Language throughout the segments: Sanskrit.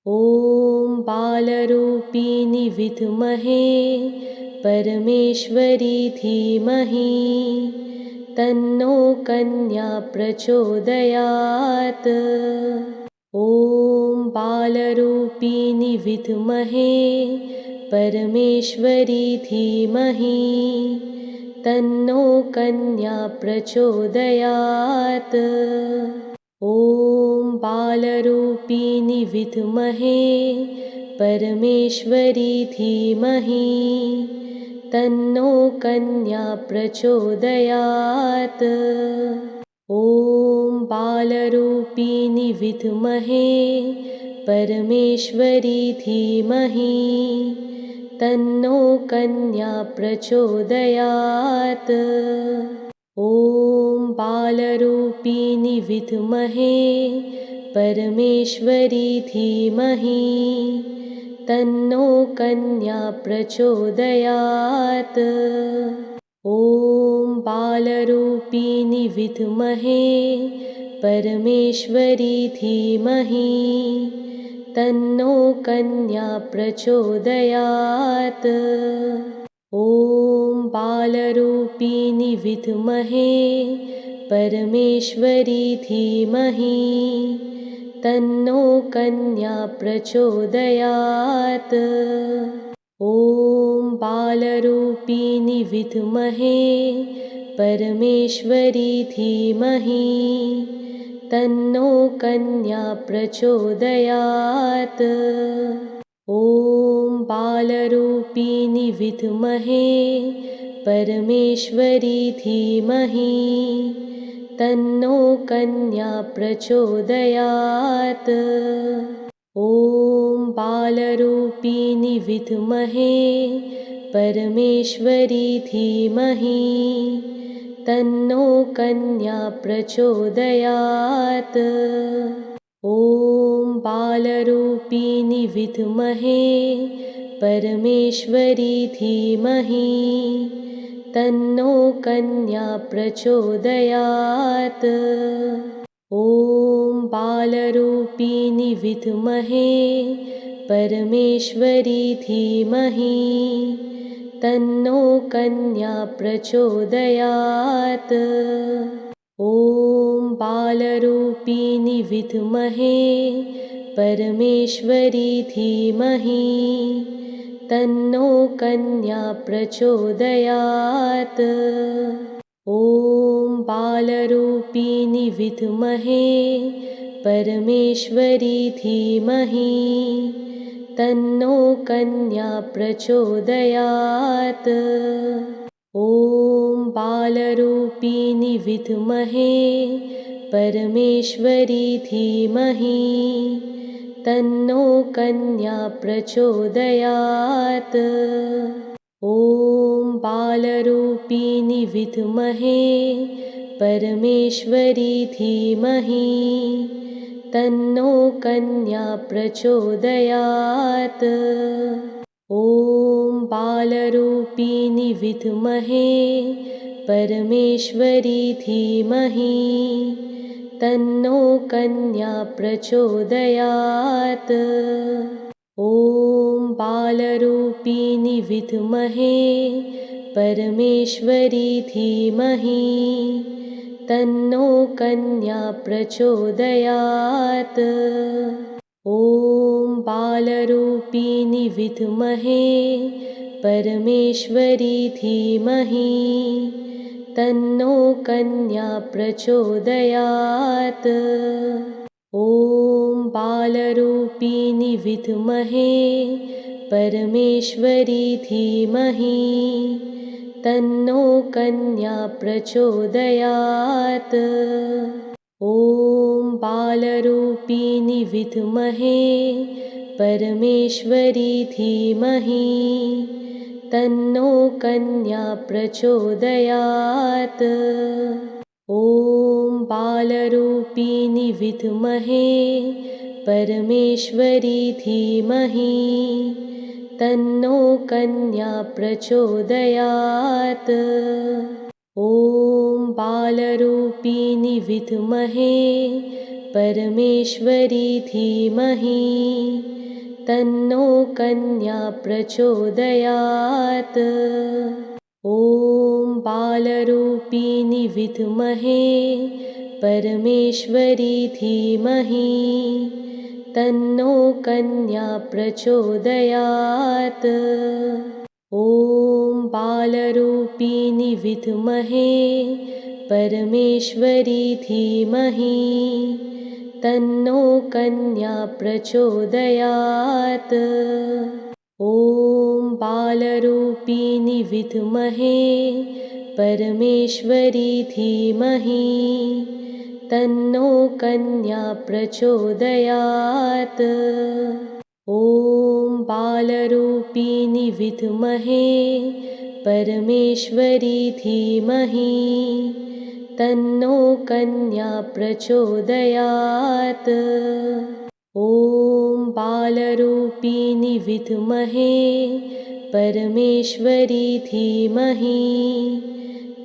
ॐ बालरूपिणि विद्महे परमेश्वरी धीमहि तन्नो कन्या प्रचोदयात्। ॐ बालरूपिणि विद्महे परमेश्वरी धीमहि तन्नो कन्या प्रचोदयात्। ॐ बालरूपिणि विद्महे परमेश्वरी धीमहि तन्नो कन्या प्रचोदयात्। ॐ बालरूपिणि विद्महे परमेश्वरी धीमहि तन्नो कन्या प्रचोदयात्। ॐ बालरूपिणि विद्महे परमेश्वरी धीमहि तन्नो कन्या प्रचोदयात्। ॐ बालरूपिणि विद्महे परमेश्वरी धीमहि तन्नो कन्या प्रचोदयात्। ॐ बालरूपिणि विद्महे परमेश्वरी धीमहि तन्नो कन्या प्रचोदयात्। ॐ बालरूपिणि विद्महे परमेश्वरी धीमहि तन्नो कन्या प्रचोदयात्। ॐ बालरूपिणि विद्महे परमेश्वरी धीमहि तन्नो कन्या प्रचोदयात्। ॐ बालरूपिणि विद्महे परमेश्वरी धीमहि तन्नो कन्या प्रचोदयात्। ॐ बालरूपिणि विद्महे परमेश्वरी धीमहि तन्नो कन्या प्रचोदयात्। ॐ बालरूपिणि विद्महे परमेश्वरी धीमहि तन्नो कन्या प्रचोदयात्। ॐ बालरूपिणि विद्महे परमेश्वरी धीमहि तन्नो कन्या प्रचोदयात्। ॐ बालरूपिणि विद्महे परमेश्वरी धीमहि तन्नो कन्या प्रचोदयात्। ॐ बालरूपिणि विद्महे परमेश्वरी धीमहि तन्नो कन्या प्रचोदयात्। ॐ बालरूपिणि विद्महे परमेश्वरी धीमहि तन्नो कन्या प्रचोदयात्। ॐ बालरूपिणि विद्महे परमेश्वरी धीमहि तन्नो कन्या प्रचोदयात्। ॐ बालरूपिणि विद्महे परमेश्वरी धीमहि तन्नो कन्या प्रचोदयात्। ॐ बालरूपिणि विद्महे परमेश्वरी धीमहि तन्नो कन्या प्रचोदयात्। ॐ बालरूपिणि विद्महे परमेश्वरी धीमहि तन्नो कन्या प्रचोदयात्। ॐ बालरूपिणि विद्महे परमेश्वरी धीमहि तन्नो कन्या प्रचोदयात्। ॐ बालरूपिणि विद्महे परमेश्वरी धीमहि तन्नो कन्या प्रचोदयात्। ॐ बालरूपिणि विद्महे परमेश्वरी धीमहि तन्नो कन्या प्रचोदयात्। ॐ बालरूपिणि विद्महे परमेश्वरी धीमहि तन्नो कन्या प्रचोदयात्। ॐ बालरूपिणि विद्महे परमेश्वरी धीमहि तन्नो कन्या प्रचोदयात्। ॐ बालरूपिणि विद्महे परमेश्वरी धीमहि तन्नो कन्या प्रचोदयात्। ॐ बालरूपिणि विद्महे परमेश्वरी धीमहि तन्नो कन्या प्रचोदयात्। ॐ बालरूपिणि विद्महे परमेश्वरी धीमहि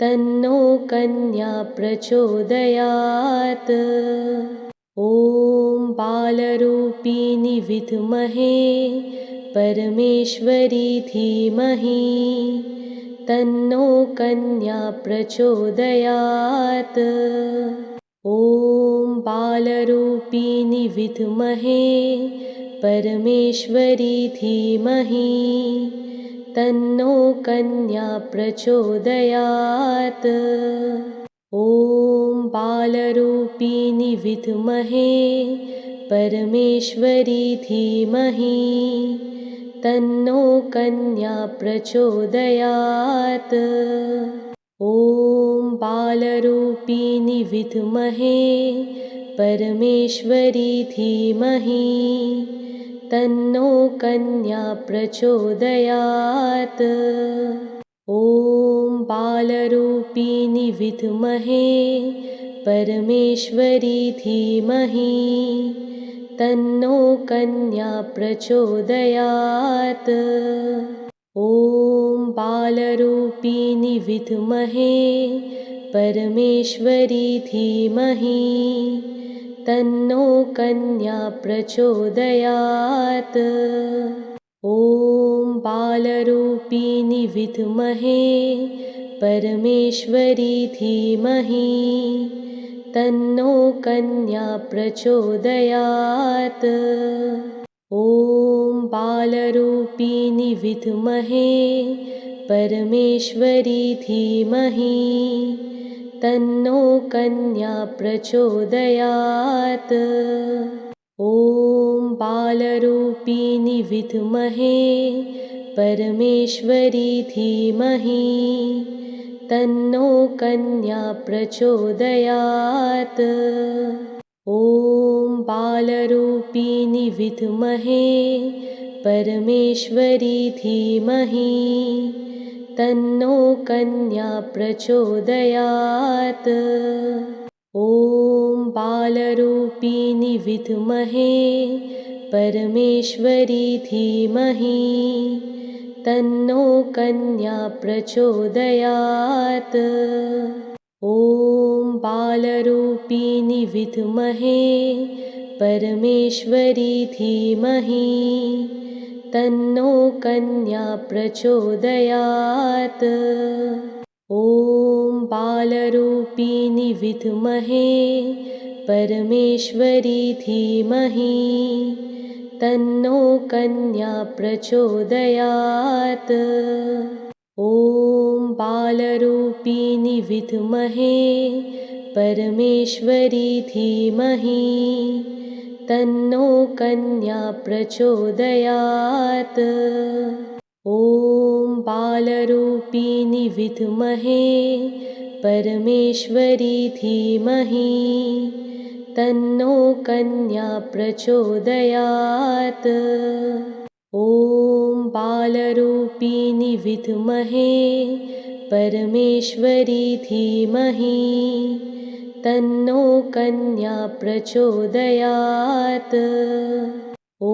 तन्नो कन्या प्रचोदयात्। ॐ बालरूपिणि विद्महे परमेश्वरी धीमहि तन्नो कन्या प्रचोदयात्। ॐ बालरूपिणि विद्महे परमेश्वरी धीमहि तन्नो कन्या प्रचोदयात्। ॐ बालरूपिणि विद्महे परमेश्वरी धीमहि तन्नो कन्या प्रचोदयात्। ॐ बालरूपिणि विद्महे परमेश्वरी धीमहि तन्नो कन्या प्रचोदयात्। ॐ बालरूपिणि विद्महे परमेश्वरी धीमहि तन्नो कन्या प्रचोदयात्। ॐ बालरूपिणि विद्महे परमेश्वरी धीमहि तन्नो कन्या प्रचोदयात्। ॐ बालरूपिणि विद्महे परमेश्वरी धीमहि तन्नो कन्या प्रचोदयात्। ॐ बालरूपिणि विद्महे परमेश्वरी धीमहि तन्नो कन्या प्रचोदयात्। ॐ बालरूपिणि विद्महे परमेश्वरी धीमहि तन्नो कन्या प्रचोदयात्। ॐ बालरूपिणि विद्महे परमेश्वरी धीमहि तन्नो कन्या प्रचोदयात्। ॐ बालरूपिणि विद्महे परमेश्वरी धीमहि तन्नो कन्या प्रचोदयात्। ॐ बालरूपिणि विद्महे परमेश्वरी धीमहि तन्नो कन्या प्रचोदयात्। ॐ बालरूपिणि विद्महे परमेश्वरी धीमहि तन्नो कन्या प्रचोदयात्। ॐ बालरूपिणि विद्महे परमेश्वरी धीमहि तन्नो कन्या प्रचोदयात्। ॐ बालरूपिणि विद्महे परमेश्वरी धीमहि तन्नो कन्या प्रचोदयात्। ॐ बालरूपिणि विद्महे परमेश्वरी धीमहि तन्नो कन्या प्रचोदयात्। ॐ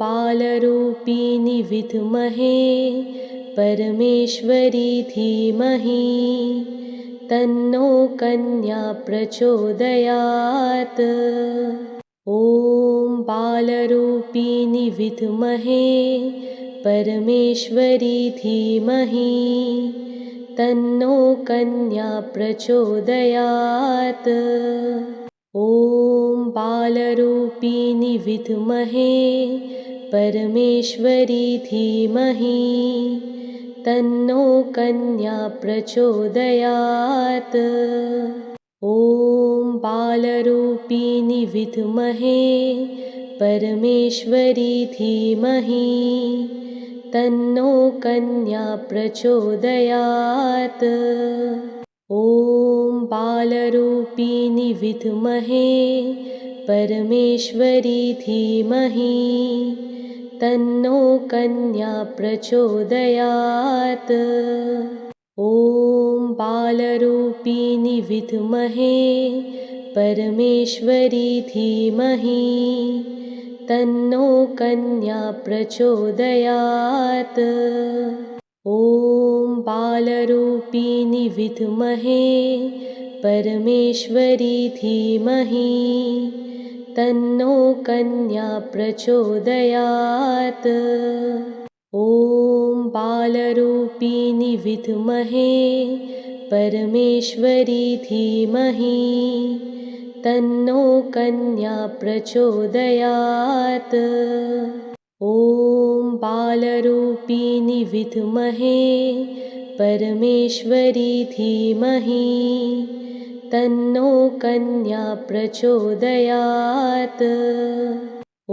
बालरूपिणि विद्महे परमेश्वरी धीमहि तन्नो कन्या प्रचोदयात्। ॐ बालरूपिणि बालरूपिणि विद्महे परमेश्वरी धीमहि तन्नो कन्या प्रचोदयात्। ॐ बालरूपिणि विद्महे परमेश्वरी धीमहि तन्नो कन्या प्रचोदयात्। ॐ बालरूपिणि विद्महे परमेश्वरी धीमहि तन्नो कन्या प्रचोदयात्। ॐ बालरूपिणि विद्महे परमेश्वरी धीमहि तन्नो कन्या प्रचोदयात्। ॐ बालरूपिणि विद्महे परमेश्वरी धीमहि तन्नो कन्या प्रचोदयात्। ॐ बालरूपिणि विद्महे परमेश्वरी धीमहि तन्नो कन्या प्रचोदयात्। ॐ बालरूपिणि विद्महे परमेश्वरी धीमहि तन्नो कन्या प्रचोदयात्। ॐ बालरूपिणि विद्महे परमेश्वरी धीमहि तन्नो कन्या प्रचोदयात्। ॐ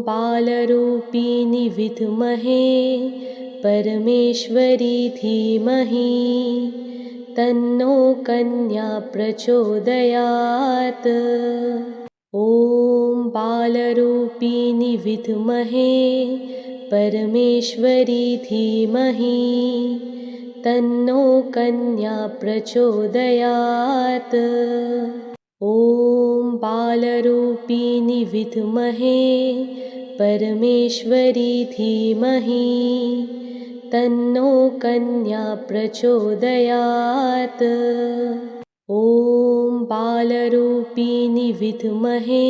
बालरूपिणि विद्महे परमेश्वरी धीमहि तन्नो कन्या प्रचोदयात्। ॐ बालरूपिणि विद्महे परमेश्वरी धीमहि तन्नो कन्या प्रचोदयात्। ॐ बालरूपिणि विद्महे परमेश्वरी धीमहि तन्नो कन्या प्रचोदयात्। ॐ बालरूपिणि विद्महे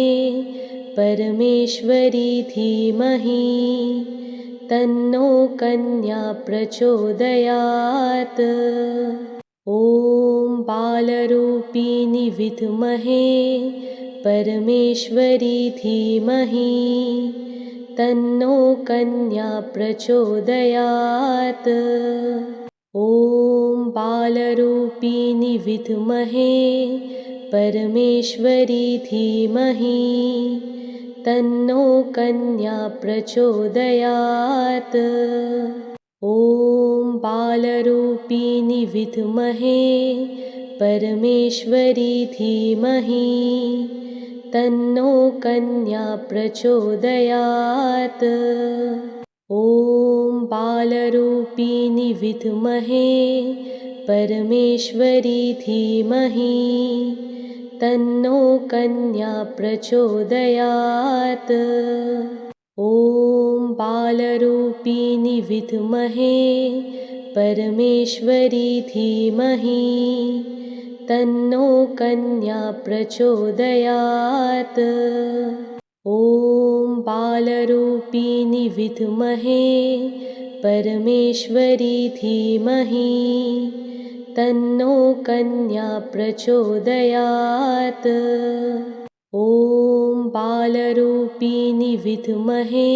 परमेश्वरी धीमहि तन्नो कन्या प्रचोदयात्। ॐ बालरूपिणि विद्महे परमेश्वरी धीमहि तन्नो कन्या प्रचोदयात्। ॐ बालरूपिणि विद्महे परमेश्वरी धीमहि तन्नो कन्या प्रचोदयात्। ॐ बालरूपिणि विद्महे परमेश्वरी धीमहि तन्नो कन्या प्रचोदयात्। ॐ बालरूपिणि विद्महे परमेश्वरी धीमहि तन्नो कन्या प्रचोदयात्। ॐ बालरूपिणि विद्महे परमेश्वरी धीमहि तन्नो कन्या प्रचोदयात्। ॐ बालरूपिणि विद्महे परमेश्वरी धीमहि तन्नो कन्या प्रचोदयात्। ॐ बालरूपिणि विद्महे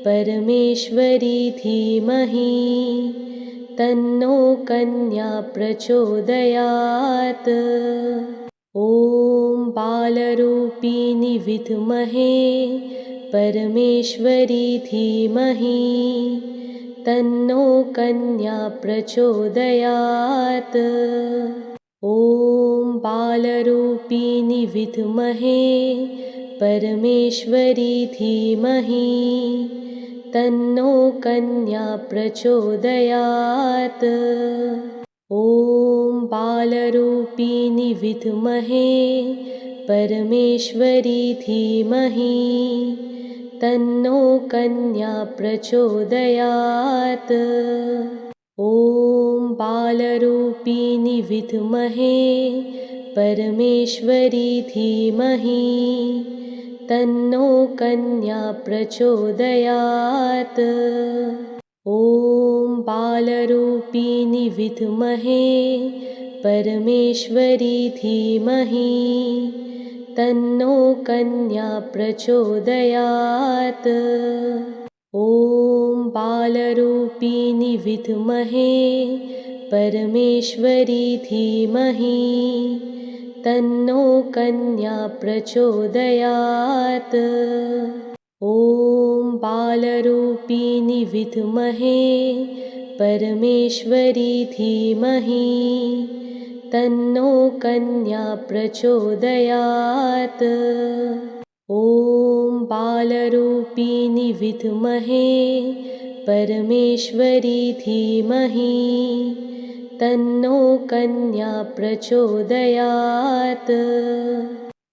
परमेश्वरी धीमहि तन्नो कन्या प्रचोदयात्। ॐ बालरूपिणि विद्महे परमेश्वरी धीमहि तन्नो कन्या प्रचोदयात्। ॐ बालरूपिणि विद्महे परमेश्वरी धीमहि तन्नो कन्या प्रचोदयात्। ॐ बालरूपिणि विद्महे परमेश्वरी धीमहि तन्नो कन्या प्रचोदयात्। ॐ बालरूपिणि विद्महे परमेश्वरी धीमहि तन्नो कन्या प्रचोदयात्। ॐ बालरूपिणि विद्महे परमेश्वरी धीमहि तन्नो कन्या प्रचोदयात्। ॐ बालरूपिणि विद्महे परमेश्वरी धीमहि तन्नो कन्या प्रचोदयात्। ॐ बालरूपिणि विद्महे परमेश्वरी धीमहि तन्नो कन्या प्रचोदयात्। ॐ बालरूपिणि विद्महे परमेश्वरी धीमहि तन्नो कन्या प्रचोदयात्।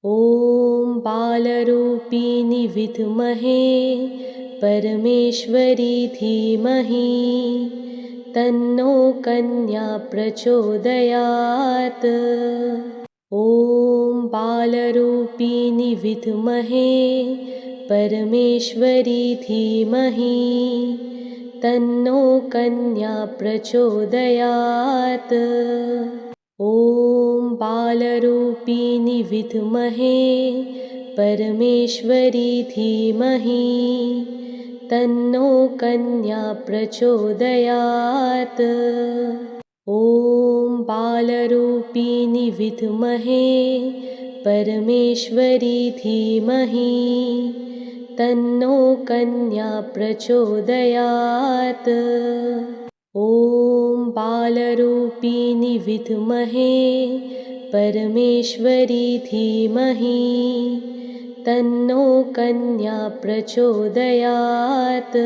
ॐ बालरूपिणि विद्महे परमेश्वरी धीमहि तन्नो कन्या प्रचोदयात्। ॐ बालरूपिणि विद्महे परमेश्वरी धीमहि तन्नो कन्या प्रचोदयात्। ॐ बालरूपिणि विद्महे परमेश्वरी धीमहि तन्नो कन्या प्रचोदयात्। ॐ बालरूपिणि विद्महे परमेश्वरी धीमहि तन्नो कन्या प्रचोदयात्। ॐ बालरूपिणि विद्महे परमेश्वरी धीमहि तन्नो कन्या प्रचोदयात्।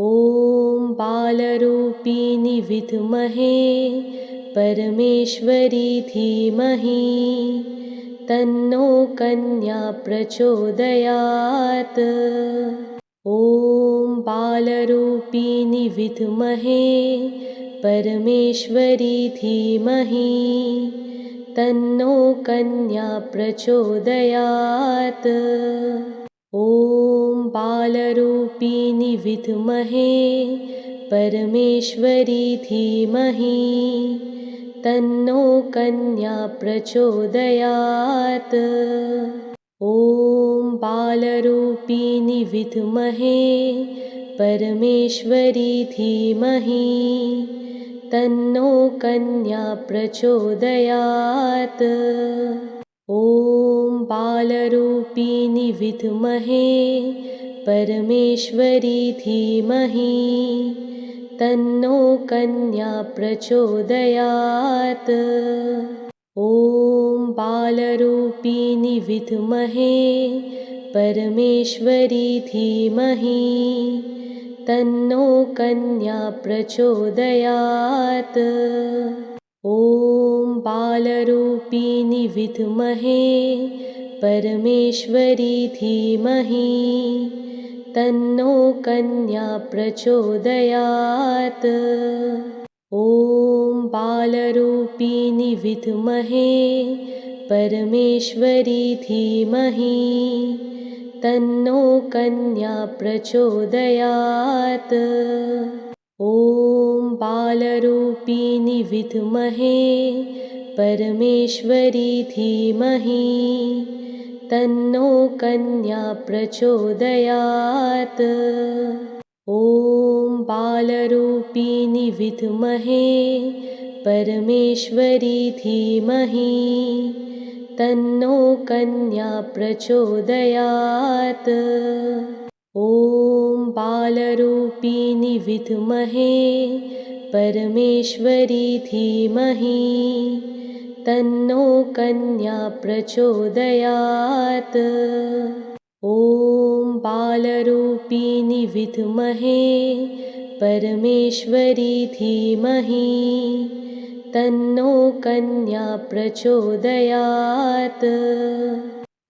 ॐ बालरूपिणि विद्महे परमेश्वरी धीमहि तन्नो कन्या प्रचोदयात्। ॐ बालरूपिणि विद्महे परमेश्वरी धीमहि तन्नो कन्या प्रचोदयात्। ॐ बालरूपिणि विद्महे परमेश्वरी धीमहि तन्नो कन्या प्रचोदयात्। ॐ बालरूपिणि विद्महे परमेश्वरी धीमहि तन्नो कन्या प्रचोदयात्। ॐ बालरूपिणि विद्महे परमेश्वरी धीमहि तन्नो कन्या प्रचोदयात्। ॐ बालरूपिणि विद्महे परमेश्वरी धीमहि तन्नो कन्या प्रचोदयात्। ॐ बालरूपिणि विद्महे परमेश्वरी धीमहि तन्नो कन्या प्रचोदयात्। ॐ बालरूपिणि विद्महे परमेश्वरी धीमहि तन्नो कन्या प्रचोदयात्। ॐ बालरूपिणि विद्महे परमेश्वरी धीमहि तन्नो कन्या प्रचोदयात्। ॐ बालरूपिणि विद्महे परमेश्वरी धीमहि तन्नो कन्या प्रचोदयात्। ॐ बालरूपिणि विद्महे परमेश्वरी धीमहि तन्नो कन्या प्रचोदयात्। ॐ बालरूपिणि विद्महे परमेश्वरी धीमहि तन्नो कन्या प्रचोदयात्।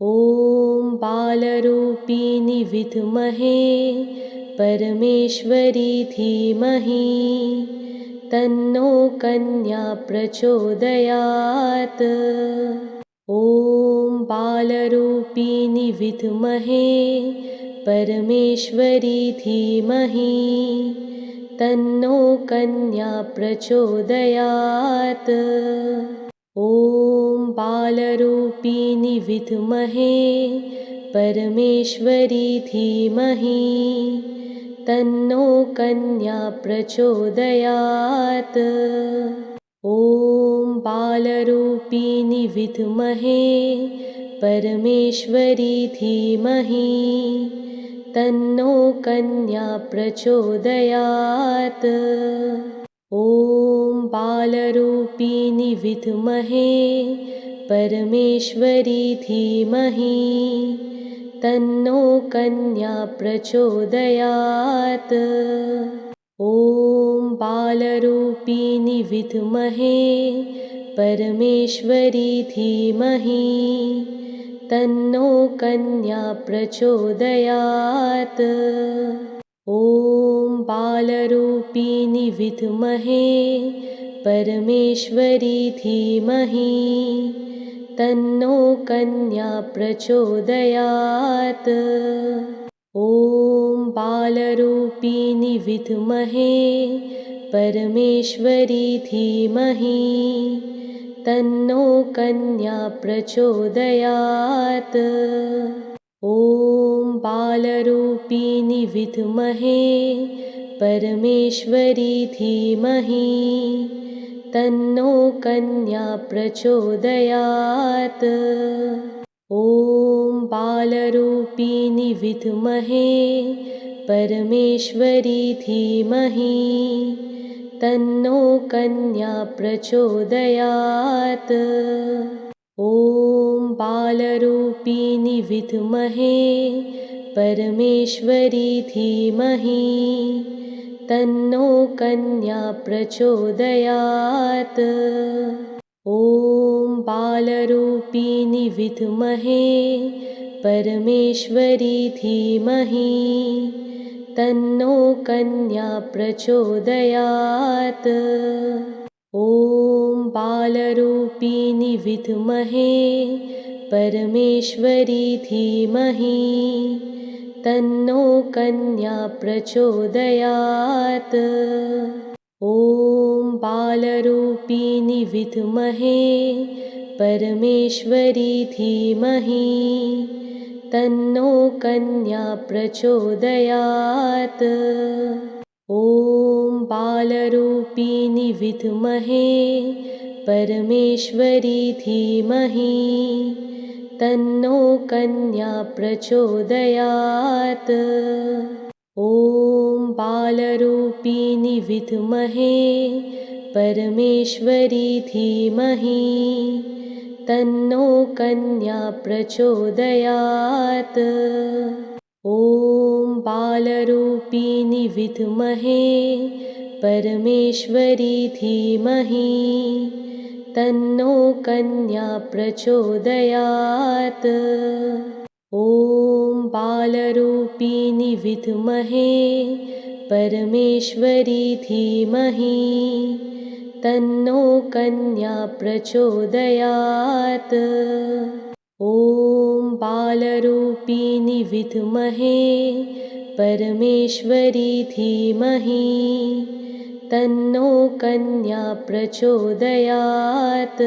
ॐ बालरूपिणि विद्महे परमेश्वरी धीमहि तन्नो कन्या प्रचोदयात्। ॐ बालरूपिणि विद्महे परमेश्वरी धीमहि तन्नो कन्या प्रचोदयात्। ॐ बालरूपिणि विद्महे परमेश्वरी धीमहि तन्नो कन्या प्रचोदयात्। ॐ बालरूपिणि विद्महे परमेश्वरी धीमहि तन्नो कन्या प्रचोदयात्। ॐ बालरूपिणि विद्महे परमेश्वरी धीमहि तन्नो कन्या प्रचोदयात्। ॐ बालरूपिणि विद्महे परमेश्वरी धीमहि तन्नो कन्या प्रचोदयात्। ॐ बालरूपिणि विद्महे परमेश्वरी धीमहि तन्नो कन्या प्रचोदयात्। ॐ बालरूपिणि विद्महे परमेश्वरी धीमहि तन्नो कन्या प्रचोदयात्। ॐ बालरूपिणि विद्महे परमेश्वरी धीमहि तन्नो कन्या प्रचोदयात्। ॐ बालरूपिणि विद्महे परमेश्वरी धीमहि तन्नो कन्या प्रचोदयात्। ॐ बालरूपिणि विद्महे परमेश्वरी धीमहि तन्नो कन्या प्रचोदयात्। ॐ बालरूपिणि विद्महे परमेश्वरी धीमहि तन्नो कन्या प्रचोदयात्। ॐ बालरूपिणि विद्महे परमेश्वरी धीमहि तन्नो कन्या प्रचोदयात्। ॐ बालरूपिणि विद्महे परमेश्वरी धीमहि तन्नो कन्या प्रचोदयात्। ॐ बालरूपिणि विद्महे परमेश्वरी धीमहि तन्नो कन्या प्रचोदयात्। ॐ बालरूपिणि विद्महे परमेश्वरी धीमहि तन्नो कन्या प्रचोदयात्। ॐ बालरूपिणि विद्महे परमेश्वरी धीमहि तन्नो कन्या प्रचोदयात्। ॐ बालरूपिणि विद्महे परमेश्वरी धीमहि तन्नो कन्या प्रचोदयात्। ॐ बालरूपिणि विद्महे परमेश्वरी धीमहि तन्नो कन्या प्रचोदयात्।